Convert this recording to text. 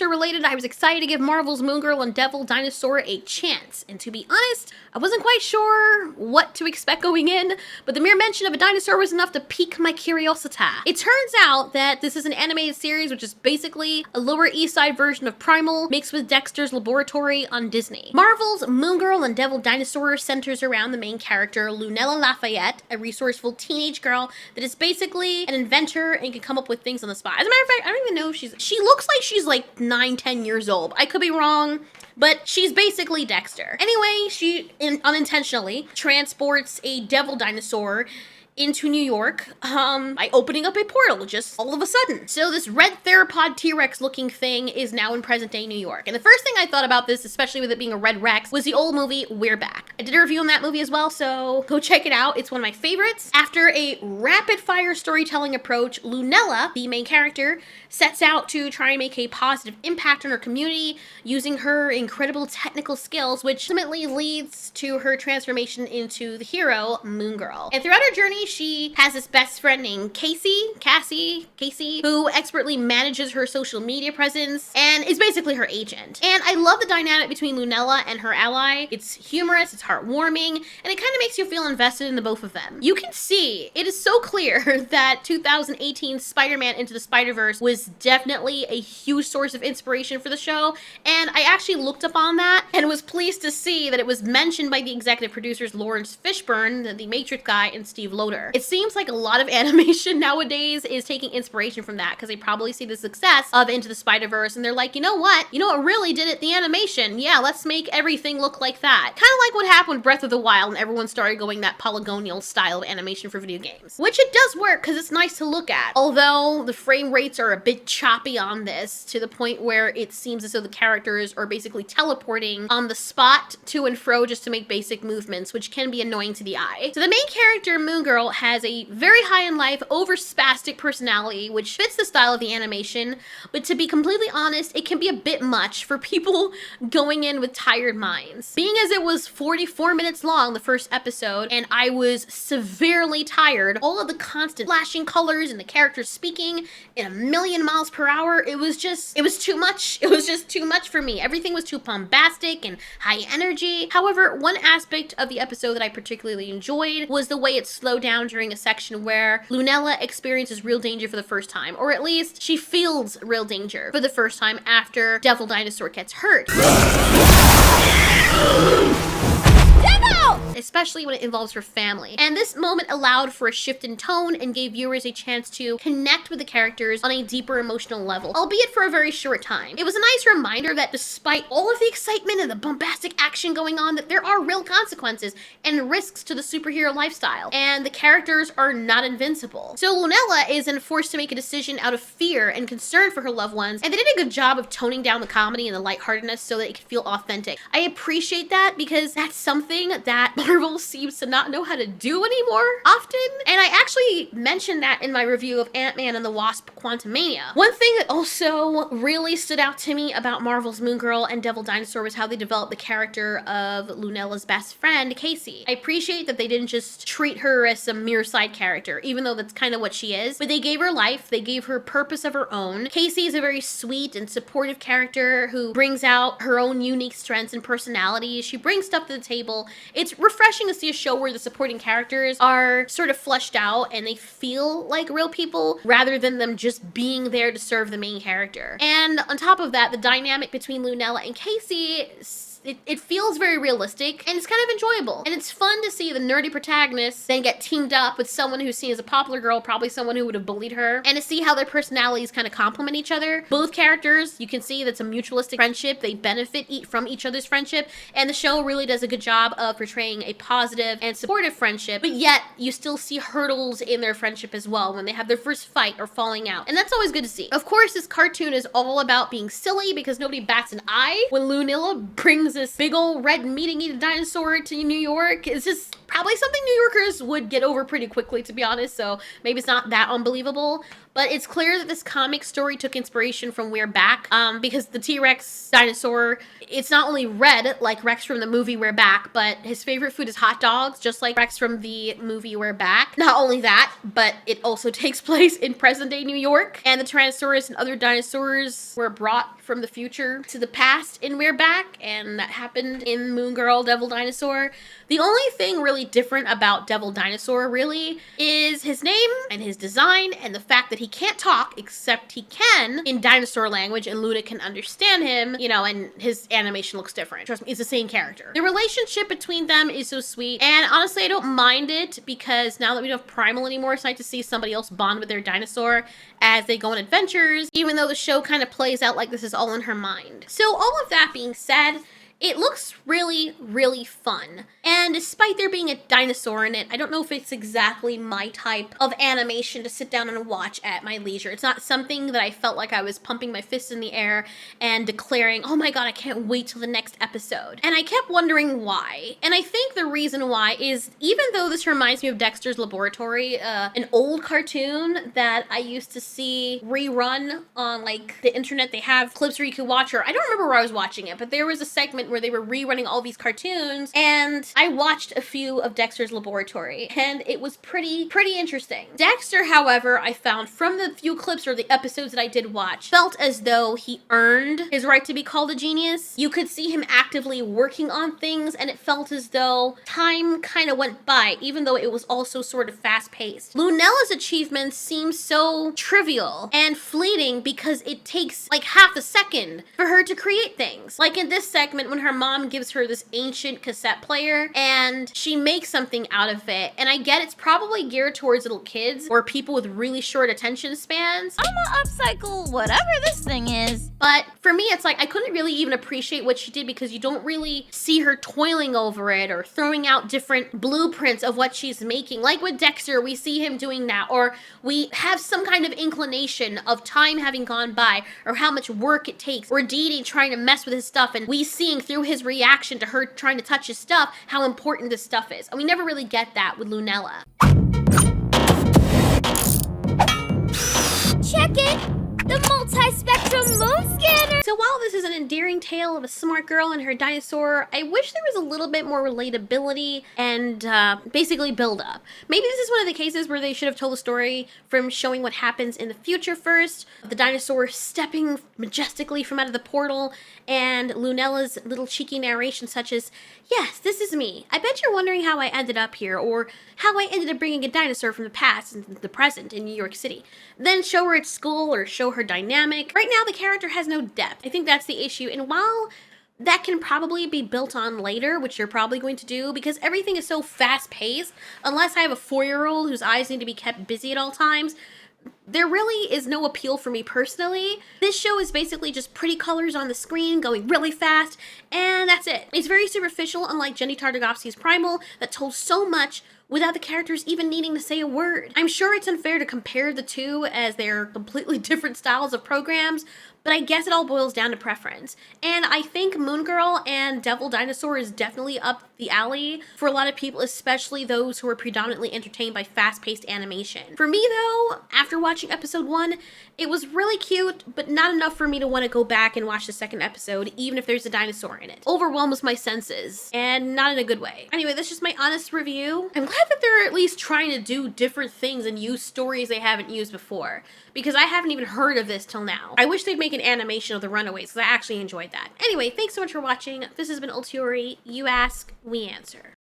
dinosaur related, I was excited to give Marvel's Moongirl and Devil Dinosaur a chance. And to be honest, I wasn't quite sure what to expect going in, but the mere mention of a dinosaur was enough to pique my curiosity. It turns out that this is an animated series which is basically a Lower East Side version of Primal mixed with Dexter's Laboratory on Disney. Marvel's Moongirl and Devil Dinosaur centers around the main character, Lunella Lafayette, a resourceful teenage girl that is basically an inventor and can come up with things on the spot. As a matter of fact, I don't even know if she looks like she's like 9-10 years old. I could be wrong, but she's basically Dexter. Anyway, she unintentionally transports a devil dinosaur into New York by opening up a portal just all of a sudden. So this red theropod T-Rex looking thing is now in present day New York. And the first thing I thought about this, especially with it being a red Rex, was the old movie We're Back. I did a review on that movie as well, so go check it out. It's one of my favorites. After a rapid fire storytelling approach, Lunella, the main character, sets out to try and make a positive impact on her community using her incredible technical skills, which ultimately leads to her transformation into the hero, Moongirl. And throughout her journey, she has this best friend named Cassie, who expertly manages her social media presence and is basically her agent. And I love the dynamic between Lunella and her ally. It's humorous, it's heartwarming, and it kind of makes you feel invested in the both of them. You can see, it is so clear that 2018 Spider-Man Into the Spider-Verse was definitely a huge source of inspiration for the show, and I actually looked up on that and was pleased to see that it was mentioned by the executive producers Lawrence Fishburne, the Matrix guy, and Steve Loader. It seems like a lot of animation nowadays is taking inspiration from that because they probably see the success of Into the Spider-Verse and they're like, you know what really did it? The animation. Yeah, let's make everything look like that. Kind of like what happened with Breath of the Wild and everyone started going that polygonal style of animation for video games. Which it does work because it's nice to look at. Although the frame rates are a bit choppy on this to the point where it seems as though the characters are basically teleporting on the spot to and fro just to make basic movements, which can be annoying to the eye. So the main character, Moongirl, has a very high-in-life, over-spastic personality, which fits the style of the animation, but to be completely honest, it can be a bit much for people going in with tired minds. Being as it was 44 minutes long, the first episode, and I was severely tired, all of the constant flashing colors and the characters speaking in 1,000,000 miles per hour, it was too much. It was just too much for me. Everything was too bombastic and high energy. However, one aspect of the episode that I particularly enjoyed was the way it slowed down during a section where Lunella experiences real danger for the first time, or at least she feels real danger for the first time after Devil Dinosaur gets hurt. Especially when it involves her family. And this moment allowed for a shift in tone and gave viewers a chance to connect with the characters on a deeper emotional level, albeit for a very short time. It was a nice reminder that despite all of the excitement and the bombastic action going on, that there are real consequences and risks to the superhero lifestyle, and the characters are not invincible. So Lunella is then forced to make a decision out of fear and concern for her loved ones, and they did a good job of toning down the comedy and the lightheartedness so that it could feel authentic. I appreciate that because that's something that Marvel seems to not know how to do anymore often. And I actually mentioned that in my review of Ant-Man and the Wasp: Quantumania. One thing that also really stood out to me about Marvel's Moongirl and Devil Dinosaur was how they developed the character of Lunella's best friend, Casey. I appreciate that they didn't just treat her as some mere side character, even though that's kind of what she is, but they gave her life, they gave her purpose of her own. Casey is a very sweet and supportive character who brings out her own unique strengths and personalities. She brings stuff to the table. It's refreshing to see a show where the supporting characters are sort of fleshed out and they feel like real people rather than them just being there to serve the main character. And on top of that, the dynamic between Lunella and Casey, it feels very realistic and it's kind of enjoyable. And it's fun to see the nerdy protagonist then get teamed up with someone who's seen as a popular girl, probably someone who would have bullied her, and to see how their personalities kind of complement each other. Both characters, you can see that's a mutualistic friendship. They benefit from each other's friendship, and the show really does a good job of portraying a positive and supportive friendship, but yet you still see hurdles in their friendship as well when they have their first fight or falling out, and that's always good to see. Of course, this cartoon is all about being silly because nobody bats an eye when Lunella brings brings this big old red meat-eating dinosaur to New York. It's just probably something New Yorkers would get over pretty quickly, to be honest, so maybe it's not that unbelievable. But it's clear that this comic story took inspiration from We're Back, because the T-Rex dinosaur, it's not only red, like Rex from the movie We're Back, but his favorite food is hot dogs, just like Rex from the movie We're Back. Not only that, but it also takes place in present-day New York, and the Tyrannosaurus and other dinosaurs were brought from the future to the past in We're Back, and that happened in MOONGIRL Devil Dinosaur. The only thing really different about Devil Dinosaur, really, is his name and his design and the fact that he can't talk, except he can in dinosaur language, and Luna can understand him, you know, and his animation looks different. Trust me, it's the same character. The relationship between them is so sweet, and honestly, I don't mind it, because now that we don't have Primal anymore, it's nice to see somebody else bond with their dinosaur as they go on adventures, even though the show kind of plays out like this is all in her mind. So all of that being said, it looks really, really fun. And despite there being a dinosaur in it, I don't know if it's exactly my type of animation to sit down and watch at my leisure. It's not something that I felt like I was pumping my fists in the air and declaring, oh my god, I can't wait till the next episode. And I kept wondering why. And I think the reason why is, even though this reminds me of Dexter's Laboratory, an old cartoon that I used to see rerun on like the internet, they have clips where you could watch, or I don't remember where I was watching it, but there was a segment where they were rerunning all these cartoons, and I watched a few of Dexter's Laboratory, and it was pretty interesting. Dexter, however, I found from the few clips or the episodes that I did watch, felt as though he earned his right to be called a genius. You could see him actively working on things, and it felt as though time kind of went by, even though it was also sort of fast-paced. Lunella's achievements seem so trivial and fleeting because it takes like half a second for her to create things. Like in this segment when her mom gives her this ancient cassette player and she makes something out of it. And I get it's probably geared towards little kids or people with really short attention spans. I'ma upcycle whatever this thing is. But for me, it's like I couldn't really even appreciate what she did because you don't really see her toiling over it or throwing out different blueprints of what she's making. Like with Dexter, we see him doing that, or we have some kind of inclination of time having gone by or how much work it takes, or Dee Dee trying to mess with his stuff and we seeing through his reaction to her trying to touch his stuff how important this stuff is. And we never really get that with Lunella. Check it! The multi-spectrum moon scanner! So while this is an endearing tale of a smart girl and her dinosaur, I wish there was a little bit more relatability and basically build up. Maybe this is one of the cases where they should have told the story from showing what happens in the future first, the dinosaur stepping majestically from out of the portal, and Lunella's little cheeky narration such as, yes, this is me. I bet you're wondering how I ended up here, or how I ended up bringing a dinosaur from the past into the present in New York City. Then show her at school or show her dynamic. Right now, the character has no depth. I think that's the issue. And while that can probably be built on later, which you're probably going to do, because everything is so fast-paced, unless I have a 4-year-old whose eyes need to be kept busy at all times, there really is no appeal for me personally. This show is basically just pretty colors on the screen going really fast, and that's it. It's very superficial, unlike Jenny Tartakovsky's Primal, that told so much without the characters even needing to say a word. I'm sure it's unfair to compare the two as they're completely different styles of programs, but I guess it all boils down to preference. And I think MOONGIRL and Devil Dinosaur is definitely up the alley for a lot of people, especially those who are predominantly entertained by fast-paced animation. For me though, after watching episode 1, it was really cute, but not enough for me to want to go back and watch the second episode, even if there's a dinosaur in it. Overwhelms my senses, and not in a good way. Anyway, that's just my honest review. I'm glad that they're at least trying to do different things and use stories they haven't used before, because I haven't even heard of this till now. I wish they'd make an animation of the Runaways, because I actually enjoyed that. Anyway, thanks so much for watching. This has been Ultiori. You ask, we answer.